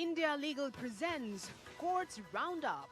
India Legal presents Courts Roundup.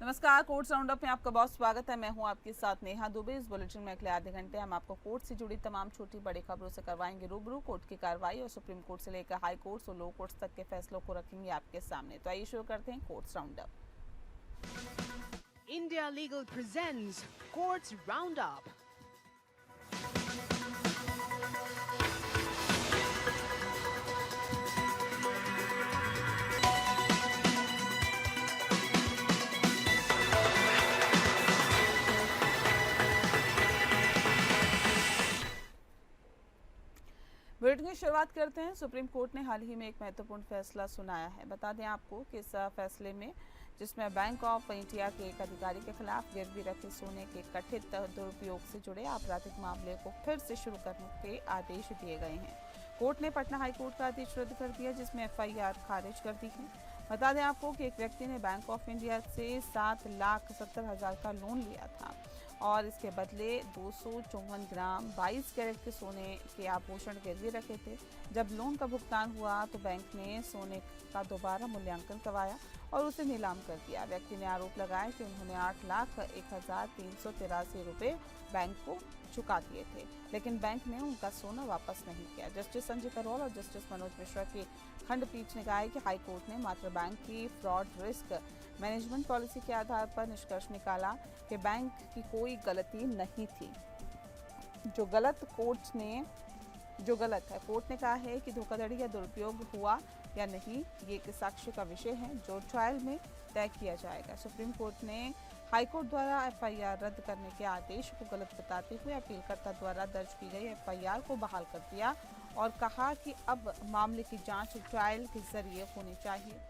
नमस्कार, courts roundup में आपका बहुत स्वागत है। मैं हूं आपके साथ नेहा दुबे। इस बुलेटिन में अगले आधे घंटे हम आपको कोर्ट से जुड़ी तमाम छोटी बड़ी खबरों से करवाएंगे रूबरू। कोर्ट की कार्रवाई और सुप्रीम कोर्ट से लेकर हाई कोर्ट्स और लो कोर्ट्स तक के फैसलों को रखेंगे आपके सामने। तो आइए शुरू करते हैं courts roundup. India Legal presents Courts Roundup. Bulletin की शुरुआत करते हैं। सुप्रीम कोर्ट ने हाल ही में एक महत्वपूर्ण फैसला सुनाया है। बता दें आपको कि इस फैसले में जिसमें बैंक ऑफ इंडिया के एक अधिकारी के खिलाफ गिरवी रखे सोने के कथित दुरुपयोग से जुड़े आपराधिक मामले को फिर से शुरू करने के आदेश दिए गए हैं। कोर्ट ने पटना हाई कोर्ट का आदेश रद्द कर दिया जिसमें एफआईआर खारिज कर दी है। बता दें आपको कि एक व्यक्ति ने बैंक ऑफ इंडिया से 7,70,000 का लोन लिया था और इसके बदले 254 ग्राम 22 कैरेट के सोने के आभूषण गिरवी रखे थे। जब लोन का भुगतान हुआ तो बैंक ने सोने का दोबारा मूल्यांकन करवाया और उसे नीलाम कर दिया। व्यक्ति ने आरोप लगाया कि उन्होंने 8,01,383 रुपये बैंक को चुका दिए थे, लेकिन बैंक ने उनका सोना वापस नहीं किया। जस्टिस संजय करोल और जस्टिस मनोज मिश्रा की खंडपीठ ने कहा है कि हाई कोर्ट ने मात्र बैंक की फ्रॉड रिस्क मैनेजमेंट पॉलिसी के आधार पर निष्कर्ष निकाला कि बैंक की कोई गलती नहीं थी। जो गलत है कोर्ट ने कहा है कि धोखाधड़ी या दुरुपयोग हुआ या नहीं ये एक साक्ष्य का विषय है जो ट्रायल में तय किया जाएगा। सुप्रीम कोर्ट ने हाईकोर्ट द्वारा एफआईआर रद्द करने के आदेश को गलत बताते हुए अपीलकर्ता द्वारा दर्ज की गई एफआईआर को बहाल कर दिया और कहा कि अब मामले की जांच ट्रायल के जरिए होनी चाहिए।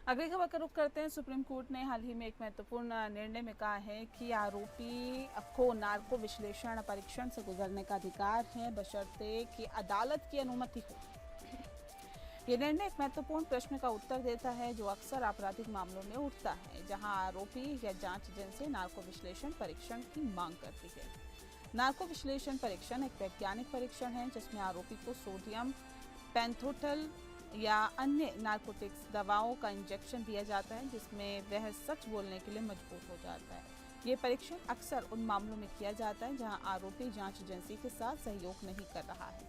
अगली खबर का रुख करते हैं। सुप्रीम कोर्ट ने हाल ही में एक महत्वपूर्ण निर्णय में कहा है कि आरोपी को नार्को विश्लेषण परीक्षण से गुजरने का अधिकार है बशर्ते कि अदालत की अनुमति हो। ये निर्णय एक महत्वपूर्ण प्रश्न का उत्तर देता है जो अक्सर आपराधिक मामलों में उठता है जहां आरोपी या जांच एजेंसी नार्को विश्लेषण परीक्षण की मांग करती है। नार्को विश्लेषण परीक्षण एक वैज्ञानिक परीक्षण है जिसमें आरोपी को सोडियम पेंथोथल या अन्य नार्कोटिक्स दवाओं का इंजेक्शन दिया जाता है जिसमें वह सच बोलने के लिए मजबूर हो जाता है। ये परीक्षण अक्सर उन मामलों में किया जाता है जहां आरोपी जांच एजेंसी के साथ सहयोग नहीं कर रहा है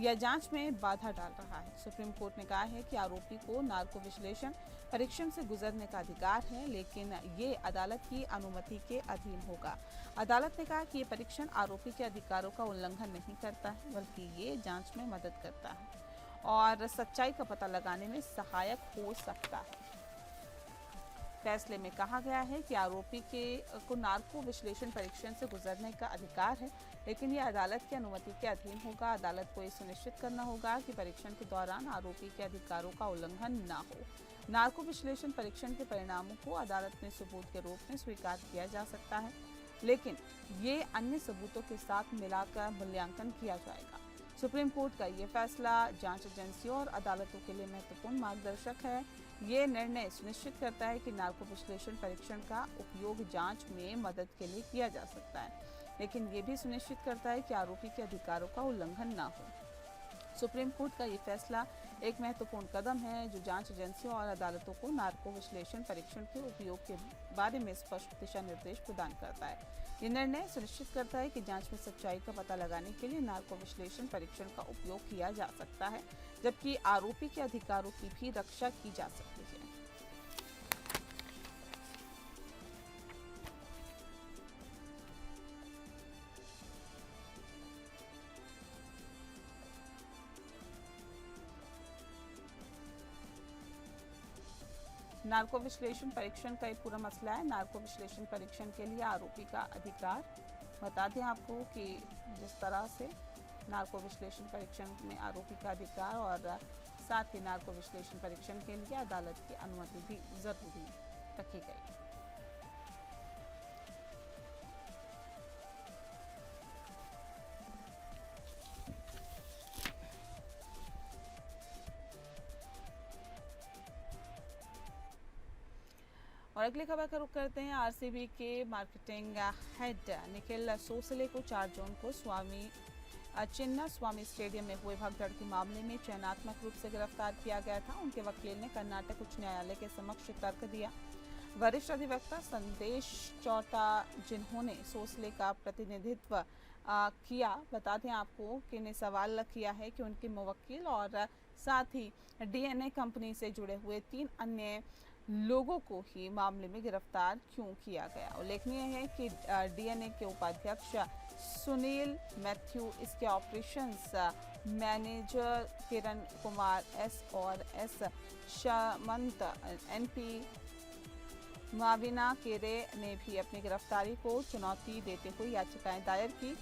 या जांच में बाधा डाल रहा है। सुप्रीम कोर्ट ने कहा है कि आरोपी को नार्को विश्लेषण परीक्षण से गुजरने का अधिकार है, लेकिन ये अदालत की अनुमति के अधीन होगा। अदालत ने कहा कि ये परीक्षण आरोपी के अधिकारों का उल्लंघन नहीं करता है बल्कि ये जांच में मदद करता है और सच्चाई का पता लगाने में सहायक हो सकता है। फैसले में कहा गया है कि आरोपी को नार्को विश्लेषण परीक्षण से गुजरने का अधिकार है, लेकिन यह अदालत की अनुमति के अधीन होगा। अदालत को यह सुनिश्चित करना होगा कि परीक्षण के दौरान आरोपी के अधिकारों का उल्लंघन न हो। नार्को विश्लेषण परीक्षण के परिणामों को अदालत में सबूत के रूप में स्वीकार किया जा सकता है, लेकिन ये अन्य सबूतों के साथ मिलाकर मूल्यांकन किया जाएगा। सुप्रीम कोर्ट का ये फैसला जांच एजेंसियों और अदालतों के लिए महत्वपूर्ण मार्गदर्शक है। ये निर्णय सुनिश्चित करता है कि नार्को विश्लेषण परीक्षण का उपयोग जांच में मदद के लिए किया जा सकता है, लेकिन ये भी सुनिश्चित करता है कि आरोपी के अधिकारों का उल्लंघन न हो। सुप्रीम कोर्ट का ये फैसला एक महत्वपूर्ण कदम है जो जांच एजेंसियों और अदालतों को नार्को विश्लेषण परीक्षण के उपयोग के बारे में स्पष्ट दिशा निर्देश प्रदान करता है। ये निर्णय सुनिश्चित करता है कि जांच में सच्चाई का पता लगाने के लिए नार्को विश्लेषण परीक्षण का उपयोग किया जा सकता है, जबकि आरोपी के अधिकारों की भी रक्षा की जा सकती है। नार्को विश्लेषण परीक्षण का ये पूरा मसला है। नार्को विश्लेषण परीक्षण के लिए आरोपी का अधिकार, बता दें आपको कि जिस तरह से नार्को विश्लेषण परीक्षण में आरोपी का अधिकार और साथ ही नार्को विश्लेषण परीक्षण के लिए अदालत की अनुमति भी जरूरी रखी गई। और अगली खबर का रुख करते हैं। आरसीबी के मार्केटिंग हेड निखिल सोसले को 4 जून को चिन्ना स्वामी स्टेडियम में हुए भगदड़ के मामले में चयनात्मक रूप से गिरफ्तार किया गया था। उनके वकील ने कर्नाटक उच्च न्यायालय के समक्ष तर्क दिया। वरिष्ठ अधिवक्ता संदेश चौटा, जिन्होंने सोसले का प्रतिनिधित्व किया, बता दें आपको कि ने सवाल किया है कि उनके मुवक्किल और साथ ही डीएनए कंपनी से जुड़े हुए 3 अन्य लोगों को ही मामले में गिरफ्तार क्यों किया गया। उल्लेखनीय है कि डीएनए के उपाध्यक्ष सुनील मैथ्यू, इसके operations manager Kiran Kumar S और एस शमंत एनपी माविना केरे ने भी अपनी गिरफ्तारी को चुनौती देते हुए याचिकाएं दायर की।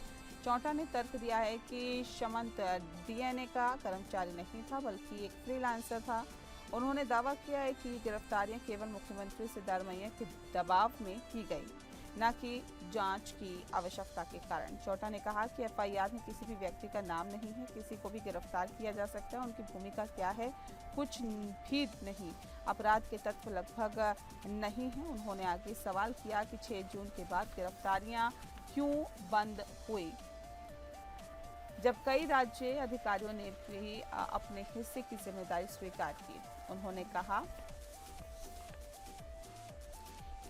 चौटा ने तर्क दिया है कि शमंत डीएनए का कर्मचारी नहीं था बल्कि एक फ्रीलांसर था। उन्होंने दावा किया है कि गिरफ्तारियां केवल मुख्यमंत्री सिद्धारमैया के दबाव में की गई, न कि जांच की आवश्यकता के कारण। चौटा ने कहा कि एफआईआर में किसी भी व्यक्ति का नाम नहीं है, किसी को भी गिरफ्तार किया जा सकता है, उनकी भूमिका क्या है कुछ भी नहीं, अपराध के तत्व लगभग नहीं है। उन्होंने आगे सवाल किया कि 6 जून के बाद गिरफ्तारियां क्यों बंद हुई, जब कई राज्य अधिकारियों ने भी अपने हिस्से की जिम्मेदारी स्वीकार की। उन्होंने कहा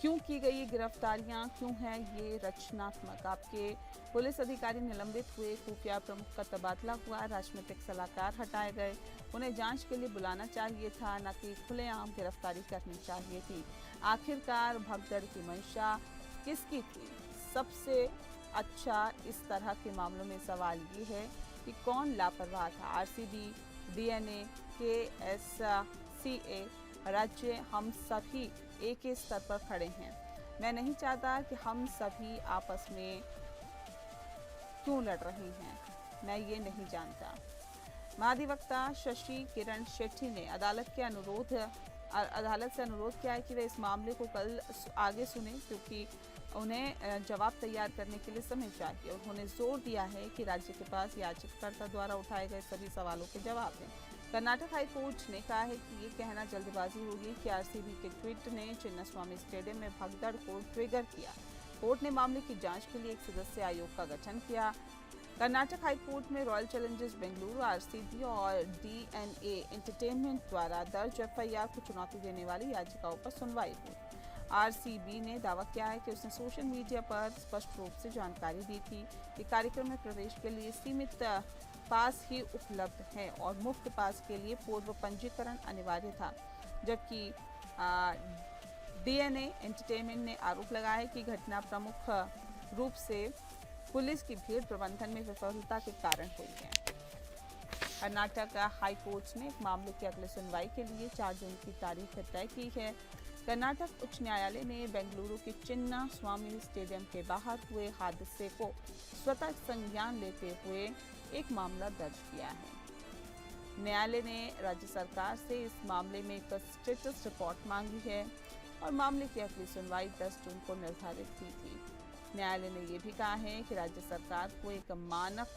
क्यों की गई ये गिरफ्तारियां, क्यों है ये रचनात्मक। आपके पुलिस अधिकारी निलंबित हुए, खुफिया प्रमुख का तबादला हुआ, राजनीतिक सलाहकार हटाए गए, उन्हें जांच के लिए बुलाना चाहिए था, न कि खुलेआम गिरफ्तारी करनी चाहिए थी। आखिरकार भगदड़ की मंशा किसकी थी? सबसे अच्छा इस तरह के मामलों में सवाल ये है कि कौन लापरवाह था। आरसीबी, डीएनए, केएससीए, राज्य, हम सभी एक ही स्तर पर खड़े हैं। मैं नहीं चाहता कि हम सभी आपस में क्यों लड़ रहे हैं, मैं ये नहीं जानता। महाधिवक्ता शशि किरण शेट्टी ने अदालत से अनुरोध किया है कि वे इस मामले को कल आगे सुने, क्योंकि उन्हें जवाब तैयार करने के लिए समय चाहिए। उन्होंने जोर दिया है कि राज्य के पास याचिकाकर्ता द्वारा उठाए गए सभी सवालों के जवाब दें। कर्नाटक हाई कोर्ट ने कहा है कि ये कहना जल्दबाजी होगी कि आरसीबी के ट्वीट ने चिन्नास्वामी स्टेडियम में भगदड़ को ट्रिगर किया। कोर्ट ने मामले की जांच के लिए एक सदस्य आयोग का गठन किया। कर्नाटक हाई कोर्ट में रॉयल चैलेंजर्स बेंगलुरु, आरसीबी और डीएनए एंटरटेनमेंट द्वारा दर्ज एफआईआर को चुनौती देने वाली याचिकाओं पर सुनवाई हुई। आरसीबी ने दावा किया है कि उसने सोशल मीडिया पर स्पष्ट रूप से जानकारी दी थी कि कार्यक्रम में प्रवेश के लिए सीमित पास ही उपलब्ध है और मुफ्त पास के लिए पूर्व पंजीकरण अनिवार्य था। जबकि डीएनए एंटरटेनमेंट ने आरोप लगाया है कि घटना प्रमुख रूप से पुलिस की भीड़ प्रबंधन में विफलता के कारण हुई है। कर्नाटक हाई कोर्ट ने एक मामले की अगली सुनवाई के लिए 4 जून की तारीख तय की है। कर्नाटक उच्च न्यायालय ने बेंगलुरु के चिन्ना स्वामी स्टेडियम के बाहर हुए हादसे को स्वतः संज्ञान लेते हुए एक मामला दर्ज किया है। न्यायालय ने राज्य सरकार से इस मामले में एक स्टेटस रिपोर्ट मांगी है और मामले की अगली सुनवाई 10 जून को निर्धारित की थी। न्यायालय ने यह भी कहा है कि राज्य सरकार को एक मानक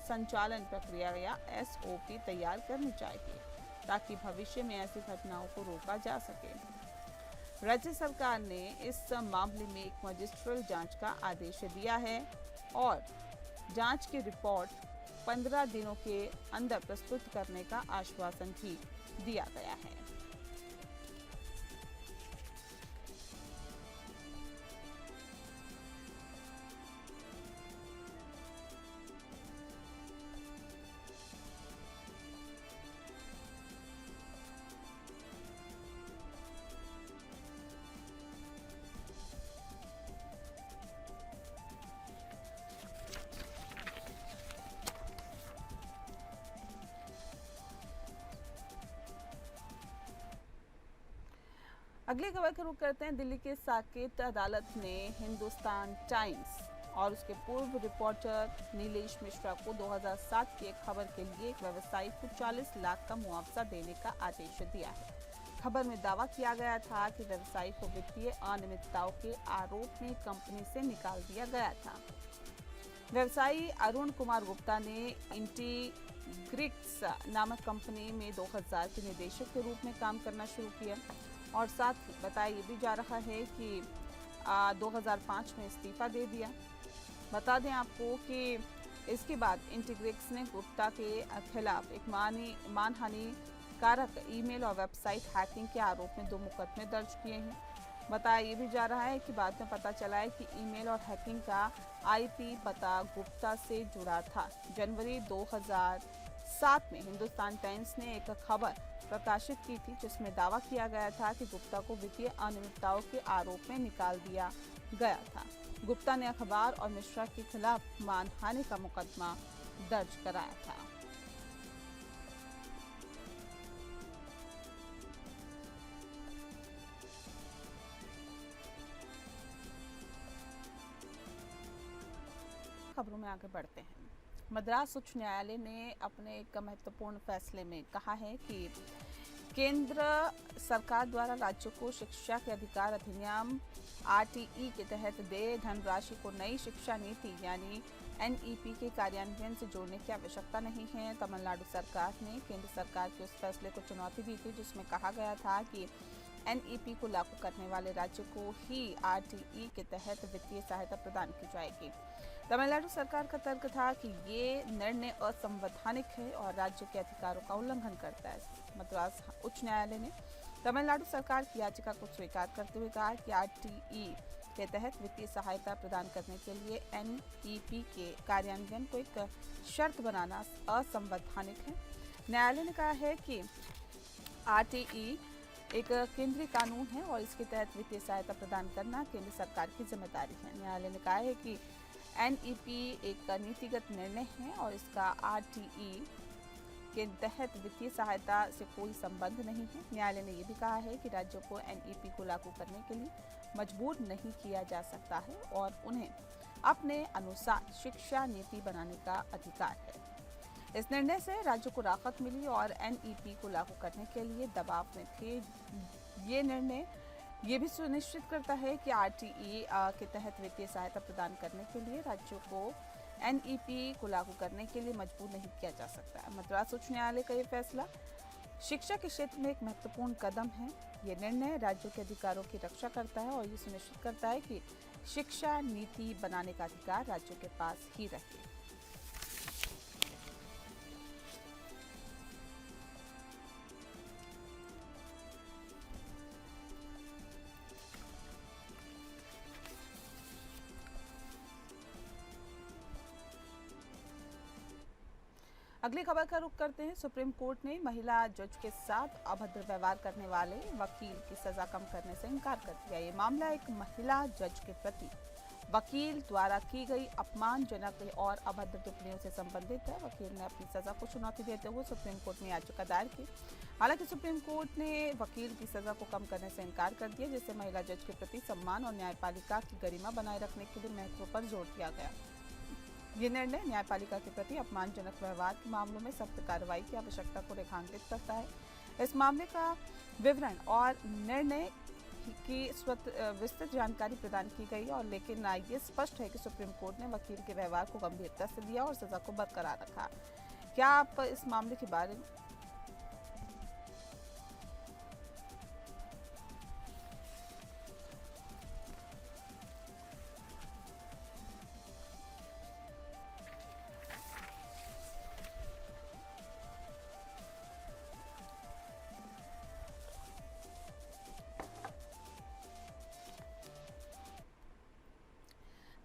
संचालन प्रक्रिया या एसओपी तैयार करनी चाहिए ताकि भविष्य में ऐसी घटनाओं को रोका जा सके। राज्य सरकार ने इस मामले में एक मजिस्ट्रियल जांच का आदेश दिया है और जांच की रिपोर्ट 15 दिनों के अंदर प्रस्तुत करने का आश्वासन भी दिया गया है। अगली खबर का रुख करते हैं। दिल्ली के साकेत अदालत ने हिंदुस्तान टाइम्स और उसके पूर्व रिपोर्टर नीलेश मिश्रा को 2007 की एक खबर के लिए एक व्यवसायी को 40 लाख का मुआवजा देने का आदेश दिया है। खबर में दावा किया गया था कि व्यवसायी को वित्तीय अनियमितताओं के आरोप में कंपनी से निकाल दिया गया था। व्यवसायी अरुण कुमार गुप्ता ने इंटीग्रिक्स नामक कंपनी में 2000 के निदेशक के रूप में काम करना शुरू किया और साथ ही बताया ये भी जा रहा है कि 2005 में इस्तीफा दे दिया। बता दें आपको कि इसके बाद इंटीग्रिक्स ने गुप्ता के खिलाफ एक मानहानि कारक ईमेल और वेबसाइट हैकिंग के आरोप में 2 मुकदमे दर्ज किए हैं। बताया ये भी जा रहा है कि बाद में पता चला है कि ईमेल और हैकिंग का आईपी पता गुप्ता से जुड़ा था। जनवरी 2007 में हिंदुस्तान टाइम्स ने एक खबर प्रकाशित की थी जिसमें दावा किया गया था कि गुप्ता को वित्तीय अनियमितताओं के आरोप में निकाल दिया गया था। गुप्ता ने अखबार और मिश्रा के खिलाफ मानहानि का मुकदमा दर्ज कराया था। खबरों में आगे बढ़ते हैं। मद्रास उच्च न्यायालय ने अपने एक महत्वपूर्ण फैसले में कहा है कि केंद्र सरकार द्वारा राज्यों को शिक्षा के अधिकार अधिनियम आरटीई के तहत देय धनराशि को नई शिक्षा नीति यानी एनईपी के कार्यान्वयन से जोड़ने की आवश्यकता नहीं है। तमिलनाडु सरकार ने केंद्र सरकार के उस फैसले को चुनौती दी थी जिसमें कहा गया था कि एनईपी को लागू करने वाले राज्यों को ही आरटीई के तहत वित्तीय सहायता प्रदान की जाएगी। तमिलनाडु सरकार का तर्क था कि ये निर्णय असंवैधानिक है और राज्य के अधिकारों का उल्लंघन करता है। मद्रास उच्च न्यायालय ने तमिलनाडु सरकार की याचिका को स्वीकार करते हुए कहा कि आरटीई के तहत वित्तीय सहायता प्रदान करने के लिए एनईपी के कार्यान्वयन को एक शर्त बनाना असंवैधानिक है। न्यायालय ने कहा है कि आरटीई एक केंद्रीय कानून है और इसके तहत वित्तीय सहायता प्रदान करना केंद्र सरकार की जिम्मेदारी है। न्यायालय ने कहा है कि एनईपी एक नीतिगत निर्णय है और इसका आरटीई के तहत वित्तीय सहायता से कोई संबंध नहीं है। न्यायालय ने यह भी कहा है कि राज्यों को एनईपी को लागू करने के लिए मजबूर नहीं किया जा सकता है और उन्हें अपने अनुसार शिक्षा नीति बनाने का अधिकार है। इस निर्णय से राज्यों को राहत मिली और एनईपी को लागू करने के लिए दबाव में थे। ये निर्णय ये भी सुनिश्चित करता है कि आरटीई के तहत वित्तीय सहायता प्रदान करने के लिए राज्यों को एनईपी को लागू करने के लिए मजबूर नहीं किया जा सकता है। मद्रास उच्च न्यायालय का ये फैसला शिक्षा के क्षेत्र में एक महत्वपूर्ण कदम है। ये निर्णय राज्यों के अधिकारों की रक्षा करता है और ये सुनिश्चित करता है कि शिक्षा नीति बनाने का अधिकार राज्यों के पास ही रहे। अगली खबर का रुख करते हैं। सुप्रीम कोर्ट ने महिला जज के साथ अभद्र व्यवहार करने वाले वकील की सजा कम करने से इनकार कर दिया। ये मामला एक महिला जज के प्रति वकील द्वारा की गई अपमानजनक और अभद्र टिप्पणियों से संबंधित है। वकील ने अपनी सजा को चुनौती देते हुए सुप्रीम कोर्ट में याचिका दायर की। हालांकि सुप्रीम कोर्ट ने वकील की सजा को कम करने से इनकार कर दिया, जिससे महिला जज के प्रति सम्मान और न्यायपालिका की गरिमा बनाए रखने के लिए महत्व पर जोर दिया गया। ये निर्णय न्यायपालिका के प्रति अपमानजनक व्यवहार के मामलों में सख्त कार्रवाई की आवश्यकता को रेखांकित करता है। इस मामले का विवरण और निर्णय की विस्तृत जानकारी प्रदान की गई और लेकिन ये स्पष्ट है कि सुप्रीम कोर्ट ने वकील के व्यवहार को गंभीरता से लिया और सजा को बरकरार रखा। क्या आप इस मामले के बारे में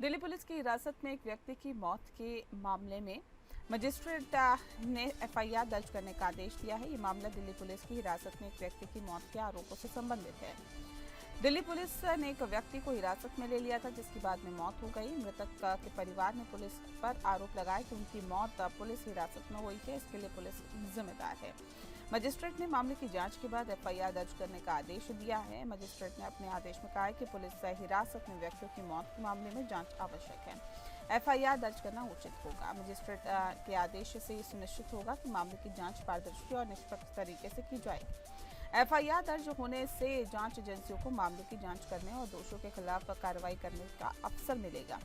दिल्ली पुलिस की हिरासत में एक व्यक्ति की मौत के मामले में मजिस्ट्रेट ने एफआईआर दर्ज करने का आदेश दिया है। ये मामला दिल्ली पुलिस की हिरासत में एक व्यक्ति की मौत के आरोपों से संबंधित है। दिल्ली पुलिस ने एक व्यक्ति को हिरासत में ले लिया था, जिसकी बाद में मौत हो गई। मृतक के परिवार ने पुलिस पर आरोप लगाया कि उनकी मौत पुलिस हिरासत में हुई है, इसके लिए पुलिस जिम्मेदार है। मजिस्ट्रेट ने मामले की जांच के बाद एफआईआर दर्ज करने का आदेश दिया है। मजिस्ट्रेट ने अपने आदेश में कहा है कि पुलिस हिरासत में व्यक्तियों की मौत के मामले में जांच आवश्यक है। एफआईआर दर्ज करना उचित होगा। मजिस्ट्रेट के आदेश से ये सुनिश्चित होगा कि मामले की जांच पारदर्शी और निष्पक्ष तरीके से की जाएगी। एफआईआर दर्ज होने से जांच एजेंसियों को मामले की जांच करने और दोषियों के खिलाफ कार्रवाई करने का अवसर मिलेगा।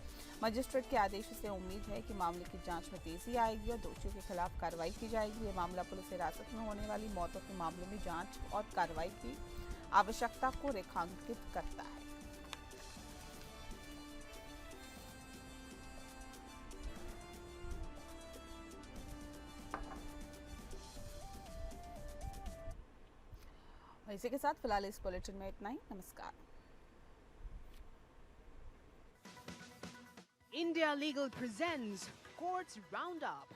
मजिस्ट्रेट के आदेश से उम्मीद है कि मामले की जांच में तेजी आएगी और दोषियों के खिलाफ कार्रवाई की जाएगी। ये मामला पुलिस हिरासत में होने वाली मौतों के मामले में जांच और कार्रवाई की आवश्यकता को रेखांकित करता है। इसी के साथ फिलहाल इस बुलेटिन में इतना ही। नमस्कार। India Legal presents Courts Roundup.